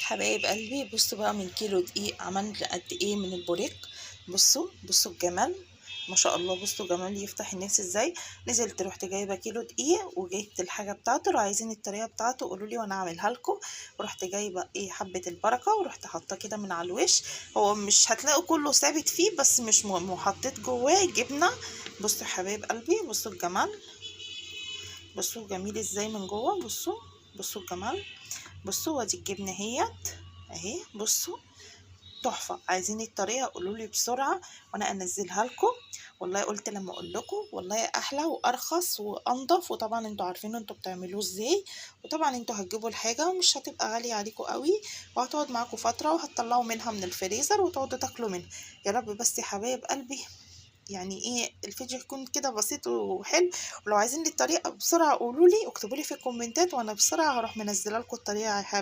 حبايب قلبي، بصوا بقى من كيلو دقيق عملت قد ايه من البوريك. بصوا الجمال، ما شاء الله. بصوا جمال يفتح الناس ازاي. نزلت رحت جايبه كيلو دقيق وجبت الحاجه بتاعته، لو عايزين الطريقه بتاعته قولوا لي وانا اعملها لكم. ورحت جايبه حبه البركه ورحت حاطاه كده من على الوش. هو مش هتلاقوا كله ثابت فيه بس مش مهم، وحطيت جواه جبنه. بصوا يا حبايب قلبي، بصوا الجمال، بصوا جميل ازاي من جوه. بصوا الجمال. بصوا وادي الجبنه اهي. بصوا تحفه. عايزين الطريقه قولوا لي بسرعه وانا انزلها لكم. والله قلت لما اقول لكم والله احلى وارخص وانضف، وطبعا انتوا عارفين انتوا بتعملوه ازاي. وطبعا انتوا هتجيبوا الحاجه ومش هتبقى غاليه عليكم قوي، وهتقعد معاكم فتره وهتطلعوا منها من الفريزر وتقعدوا تاكلوا منها. يا رب بس يا حبايب قلبي يعني الفيديو يكون كده بسيط وحلو. ولو عايزين الطريقه بسرعه قولوا لي، اكتبوا لي في الكومنتات وانا بسرعه هروح منزله لكم الطريقه يا حبايبي.